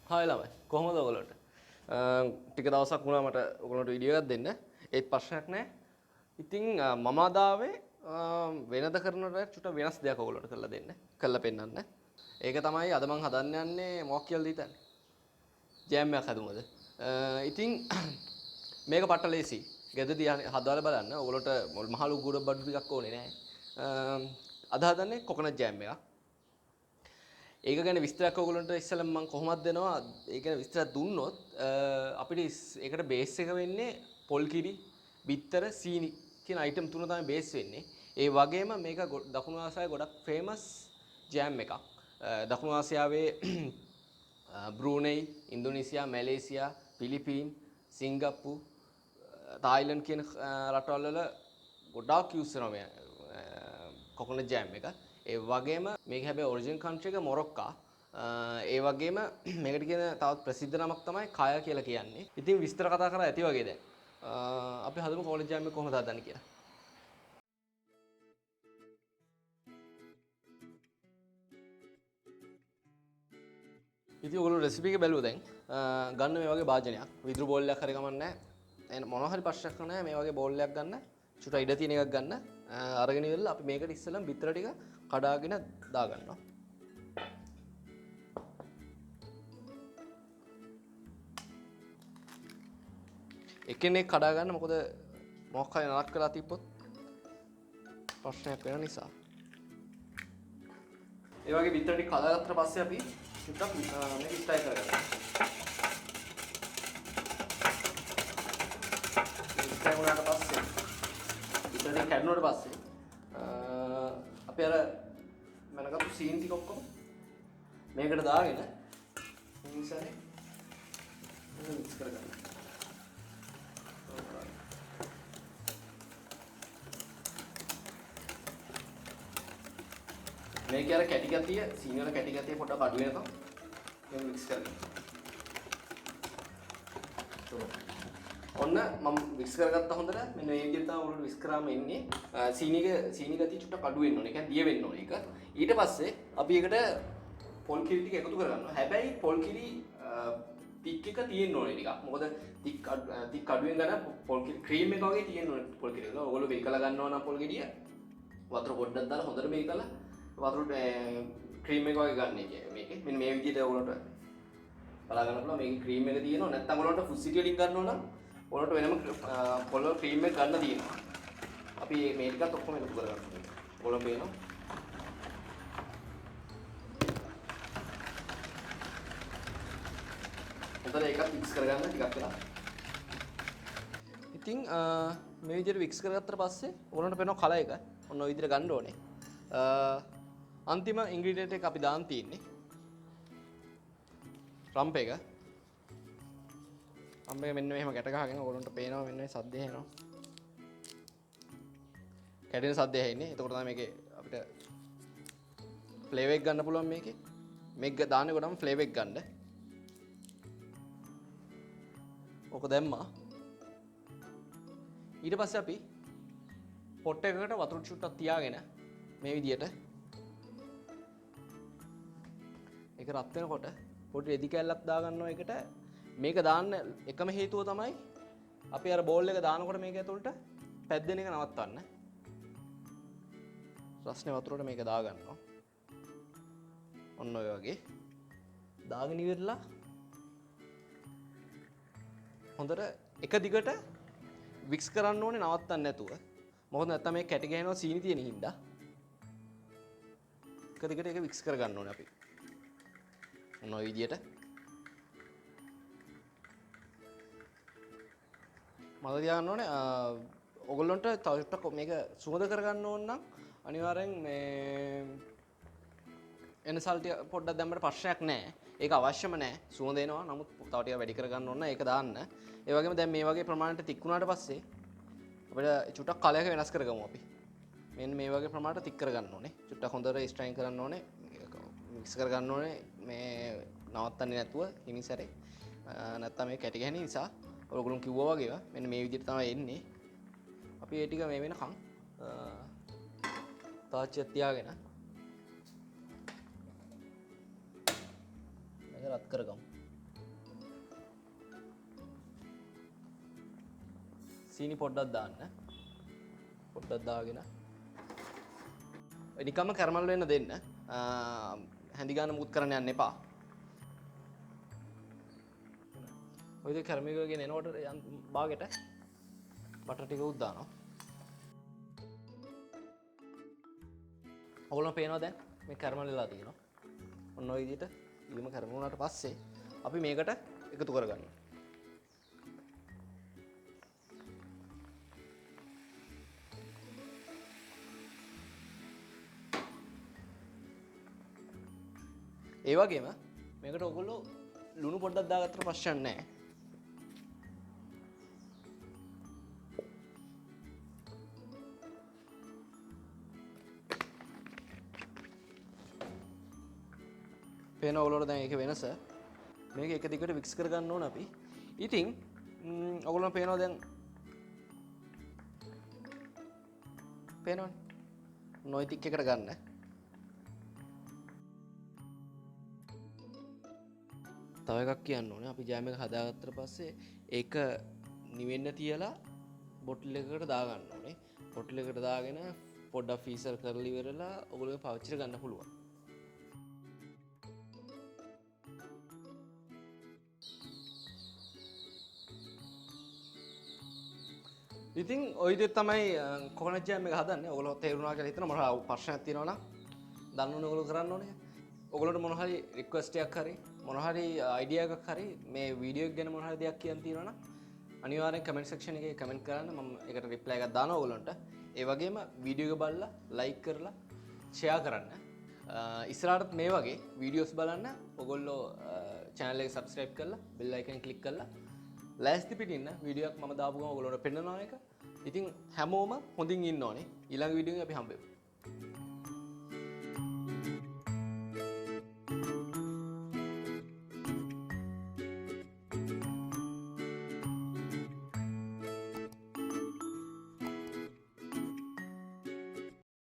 Hi ළමයි කොහොමද ඔයගොල්ලන්ට? ටික දවසක් වුණා මට ඔයගොල්ලන්ට වීඩියෝ එකක් දෙන්න. ඒත් ප්‍රශ්නයක් නැහැ. ඉතින් මම අදාවේ වෙනද කරනට චුට්ට වෙනස් දෙයක් ඔයගොල්ලන්ට කරලා දෙන්න. කරලා පෙන්නන්න. ඒක තමයි අද මම හදන්න යන්නේ මොකක් කියලාද හිතන්නේ? ජෑම් එකක් හදමුද? ඉතින් මේක පට්ට ලේසි. ගෙදරදී හදවලා බලන්න. ඔයගොල්ලන්ට මහලු ගුඩ බඩු ටිකක් ඕනේ නැහැ. අද හදන්නේ කොකනට් ජෑම් එකක්. ඒක ගැන විස්තරයක් ඔයගොල්ලන්ට ඉස්සෙල්ලා මම කොහොමද දෙනවා ඒක ගැන විස්තරයක් දුන්නොත් අපිට ඒකට බේස් එක වෙන්නේ පොල් කිරි, බිත්තර, සීනි කියන අයිටම් තුන තමයි බේස් වෙන්නේ. ඒ වගේම මේක දකුණු ආසියාවේ ගොඩක් ෆේමස් ජෑම් එකක්. දකුණු ආසියාවේ බ්‍රූනයි, ඉන්දුනීසියා, මැලේසියා, පිලිපීන්, සිංගප්පූර්, තායිලන්ඩ් කියන රටවල් වල ගොඩාක් යූස් කරනවා මේ කොකනට් ජෑම් එක. ඒ වගේම මේක හැබැයි ඔරිජිනල් කන්ට්‍රි එක මොරොක්කා. ඒ වගේම මේකට කියන තවත් ප්‍රසිද්ධ නමක් තමයි කය කියලා කියන්නේ. ඉතින් විස්තර කතා කරලා ඇති වගේ දැන්. අපි හදමු කොකනට් ජෑම් එක කොහොමද හදන්නේ කියලා. ඉතින් ඔයගොල්ලෝ රෙසිපි එක බැලුවා දැන්. ගන්න මේ වගේ භාජනයක්. විදුරු බෝල් එකක් හරි කමන්නේ නැහැ. මොනවා හරි ප්‍රශ්නයක් නැහැ. මේ වගේ බෝල් එකක් ගන්න. චුට්ට ඉඩ තියෙන එකක් ගන්න. අරගෙන ඉවරලා අපි මේකට ඉස්සෙල්ලා බිත්තර ටික කඩාගෙන දාගන්නවා. එකිනෙක කඩා ගන්න මොකද මොකක් හරි නරක වෙලා තිබ්බොත් ප්‍රශ්නයක් වෙන නිසා. ඒ වගේ බිත්තර ටික කඩාගත්තට පස්සේ අපි චුට්ටක් මේක ස්ටයිල් කරගන්නවා. ස්ටයිල් වුණාට පස්සේ බිත්තර ටික කැඩුණාට පස්සේ අපි අර මනගත්තු සීන් ටික ඔක්කොම මේකට දාගෙන ඉන්සාරේ මික්ස් කරගන්න. මේක අර කැටි ගතිය සීනි වල කැටි ගතිය පොඩ්ඩක් අඩු වෙනකම් මේක මික්ස් කරගන්න. ඔන්න මම මික්ස් කරගත්තා හොඳට. මෙන්න මේ විදිහට තමයි උඩට මික්ස් කරාම එන්නේ. සීනි ගතිය චුට්ටක් අඩු වෙන්න ඕනේ. ඒ කියන්නේ දිය වෙන්න ඕනේ ඒක. ඊට පස්සේ අපි ඒකට පොල් කිරි ටික එකතු කරගන්නවා. හැබැයි පොල් කිරි තික් එක තියෙන්න ඕනේ ටිකක්. මොකද තික් අඩුවෙන් ගන්න පොල් කිරි ක්‍රීම් එක වගේ තියෙන්න ඕනේ පොල් කිරි එක. ඔයගොල්ලෝ වෙකලා ගන්නවා නම් පොල් ගෙඩිය වතුර පොඩ්ඩක් දාලා හොඳට මේකලා වතුර ක්‍රීම් එක වගේ ගන්න එක මේකේ. මෙන්න මේ විදිහට ඔයගොල්ලන්ට බලා ගන්න පුළුවන්. මේකේ ක්‍රීම් එක තියෙනවා. නැත්නම් ඔයගොල්ලන්ට ෆුඩ් සිටි වලින් ගන්නවා නම් ඔයගොල්ලන්ට වෙනම පොල් ක්‍රීම් එක ගන්න තියෙනවා. අපි මේ ටිකත් ඔක්කොම එකතු කරගන්නවා. ඔයගොල්ලෝ පේනවා. හොඳට ඒකත් මික්ස් කරගන්න ටිකක් වෙලා. ඉතින් මේ විදිහට මික්ස් කරගත්තට පස්සේ ඔයගොල්ලන්ට පේනවා කලර් එක. ඔන්න ඔය විදිහට ගන්න ඕනේ. අන්තිම ඉන්ග්‍රීඩියන්ට් එක අපි දාන්න තියෙන්නේ රම්ප එක. රම්ප එක මෙන්න මෙහෙම ගැට ගහගෙන ඔයගොල්ලන්ට පේනවා මෙන්න මේ සද්දේ එනවා. කැඩෙන සද්දේ ඇහෙන්නේ. එතකොට තමයි මේකේ අපිට ෆ්ලේවර් එක ගන්න පුළුවන් මේකේ. මේක දාන්නේ කොටම ෆ්ලේවර් එක ගන්න. ඕක දැම්මා. ඊට පස්සේ අපි පොට් එකකට වතුර චුට්ටක් තියාගෙන මේ විදියට ඒක රත් වෙනකොට පොඩි රෙදි කැල්ලක් දාගන්නවා එකට. මේක දාන්න එකම හේතුව තමයි අපි අර බෝල් එක දානකොට මේක ඇතුළට පැද්දෙන එක නවත්තන්න. රස්නේ වතුරට මේක දාගන්නවා. ඔන්න ඔය වගේ දාගෙන ඉවරලා හොඳට එක දිගට වික්ස් කරන්න ඕනේ නවත්තන්න නැතුව. මොකද නැත්තම් මේ කැටි ගහනවා සීනි තියෙන හින්දා. එක දිගට ඒක වික්ස් කරගන්න ඕනේ අපි. ඔන්න ඔය විදියට. මතක තියාගන්න ඕනේ ඔයගොල්ලන්ට තව ටිකක් මේක සුවඳ කරගන්න ඕන නම් අනිවාර්යෙන් මේ එනසල් ටික පොඩ්ඩක් දැම්මට ප්‍රශ්නයක් නැහැ. ඒක අවශ්‍යම නැහැ. සුවඳ එනවා. නමුත් තව ටිකක් වැඩි කරගන්න ඕන නම් ඒක දාන්න. ඒ වගේම දැන් මේ වගේ ප්‍රමාණයට තික් වුණාට පස්සේ අපිට චුට්ටක් කලයක වෙනස් කරගමු අපි. මෙන්න මේ වගේ ප්‍රමාණයට තික් කරගන්න ඕනේ. චුට්ටක් හොඳට ස්ට්‍රයින් කරන්න ඕනේ. මික්ස් කරගන්න ඕනේ. මේ නවත්තන්නේ නැතුව හිමිසරේ. නැත්තම් මේ කැටි ගැහෙන නිසා ඔයගොල්ලෝ කිව්වා වගේම මෙන්න මේ විදිහට තමයි එන්නේ. අපි ඒ ටික මේ වෙනකන් තාච්චියක් තියාගෙන මේක රත් කරගමු. සීනි පොඩ්ඩක් දාන්න. පොඩ්ඩක් දාගෙන නිකම්ම කැරමල් වෙන්න දෙන්න. හැඳි ගන්න මුත් කරන්න යන්න එපා. ඔය විදිහට කැරමල් එකගෙන එනකොට බාගෙට බටර් ටික උත් දානවා. ඔයගොල්ලෝ පේනවා දැන් මේ කැරමල් වෙලා තියෙනවා. ඔන්න ඔය විදිහට ඊළම කැරමල් වුණාට පස්සේ අපි මේකට එකතු කරගන්නවා. ඒ වගේම මේකට ඔයගොල්ලෝ ලුණු පොඩ්ඩක් දාගත්තට ප්‍රශ්නයක් නැහැ. පේන ඔයගොල්ලෝට දැන් ඒකේ වෙනස. මේක එක දිගට මික්ස් කරගන්න ඕන අපි. ඉතින් ඔයගොල්ලෝ පේනවා දැන් පේනවනේ. නොයිටික් එකට ගන්න. තව එකක් කියන්න ඕනේ. අපි ජෑම් එක හදාගත්තට පස්සේ ඒක නිවෙන්න තියලා බොටල් එකකට දාගන්න ඕනේ. බොටල් එකට දාගෙන පොඩ්ඩක් ෆ්‍රීසර් කරලා ඉවරලා ඔයගොල්ලෝ පාවිච්චි කරගන්න පුළුවන්. ඉතින් ඔය විදිහට තමයි කොකනට් ජෑම් එක හදන්නේ. ඔයගොල්ලෝ තේරුණා කියලා හිතන මොනවා ප්‍රශ්නයක් තියෙනවා නම් දන්න ඕනේ ඔයගොල්ලෝ කරන්න ඕනේ. ඔයගොල්ලෝට මොන හරි රික්වෙස්ට් එකක් හරි මොන හරි අයිඩියා එකක් හරි මේ වීඩියෝ එක ගැන මොන හරි දෙයක් කියන්න තියෙනවා නම් අනිවාර්යෙන් කමෙන්ට් සෙක්ෂන් එකේ කමෙන්ට් කරන්න. මම ඒකට රිප්ලයි එකක් දානවා ඔයගොල්ලන්ට. ඒ වගේම වීඩියෝ එක බලලා ලයික් කරලා ෂෙයා කරන්න. ඉස්සරහටත් මේ වගේ වීඩියෝස් බලන්න ඔයගොල්ලෝ channel එක subscribe කරලා bell icon click කරලා ලෑස්ති පිටින්න වීඩියෝ එකක් මම දාපු ගමන් ඔයගොල්ලන්ට පෙන්නනවා එක. ඉතින් හැමෝම හොඳින් ඉන්න ඕනේ. ඊළඟ වීඩියෝ එකේ අපි හම්බෙමු.